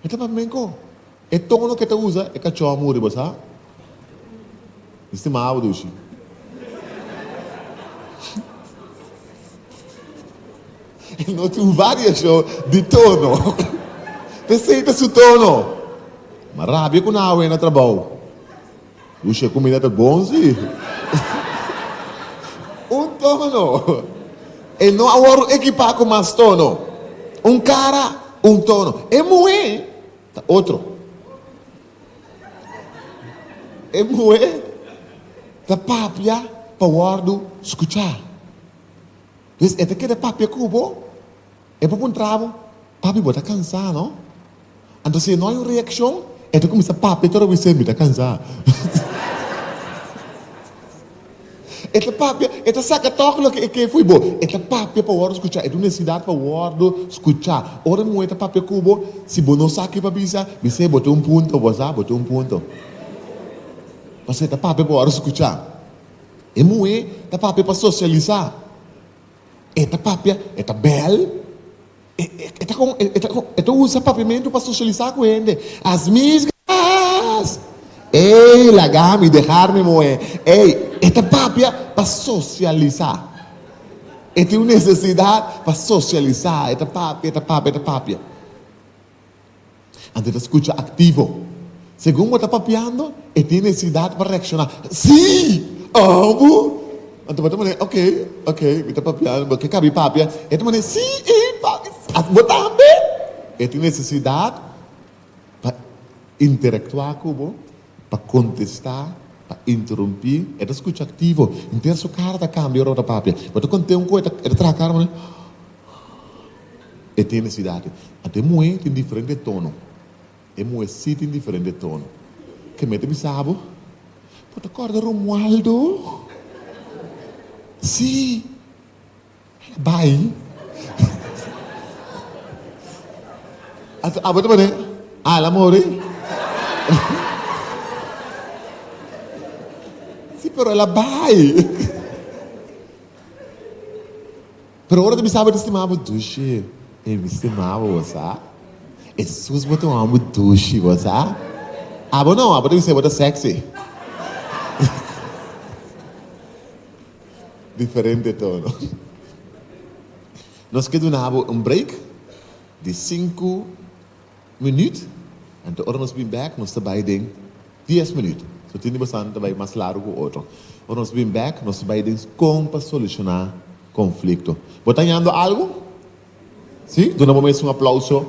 Ele está papia o tono que ele usa é cachorro amor, sabe? Estimado, Dushi. Não tem variação de tono. Receita seu tono. Mas rabia com a água no trabalho. Puxa, comida é bom, sim. Um tono. E não agora equipar com mais tono. Um cara, um tono. É muito. Outro. É muito. Da papia para o guardo escutar. É que de papia cubo. É para um travo, papi bota cansar, não? Então se não há uma reação, é que começa papi toda vez me está cansar. É que papi, é que saca toque que foi bom. É que papi para o guardo escutar, é uma necessidade para o guardo escutar. Ora não é que papi cubo, se você não sabe para você botou um ponto, você botou um ponto. Você está papi para o guardo escutar. É muito, papi para socializar. É papi, é belo. Então usa papimento para socializar com ele. As misgas. Ei, largar-me, deixar-me moer. Ei, esta papia para socializar. E tem uma necessidade para socializar. Esta papia. Então escuta ativo. Segundo está papiando, e tem necessidade para reaccionar. Sim! Amo! Então você vai ok, está papiando, porque cabe papia. Então você sim, papi. Botar bem. E tem necessidade para interactuar com o para contestar, para interromper. É da escuta ativo. Então, sua cara da câmbio, outra papia. Mas quando tem coisa, é da cara, né? E tem necessidade. Até muito em diferente tono. É muito sítio em diferente tono. Que me tem sabe? Pode acordar Romualdo? Sim. Bye. Apa tu mana? L'amore? Sì, però la vai. Pero ora mi sabe che mavo dushi. E mi stimavo, sa? E sus boto amo dushi, sa? Abo não, abo deve ser boto sexy. Diferente tono. Nós queremos um break de 5 minutos. En de orde ons ben back, nós trabalhamos em 10 minutos. So, tinha bastante trabalho mais largo que o outro. Ora, nós ben back, nós trabalhamos como solucionar conflito. ¿Vos estás algo? ¿Sí? Dona um aplauso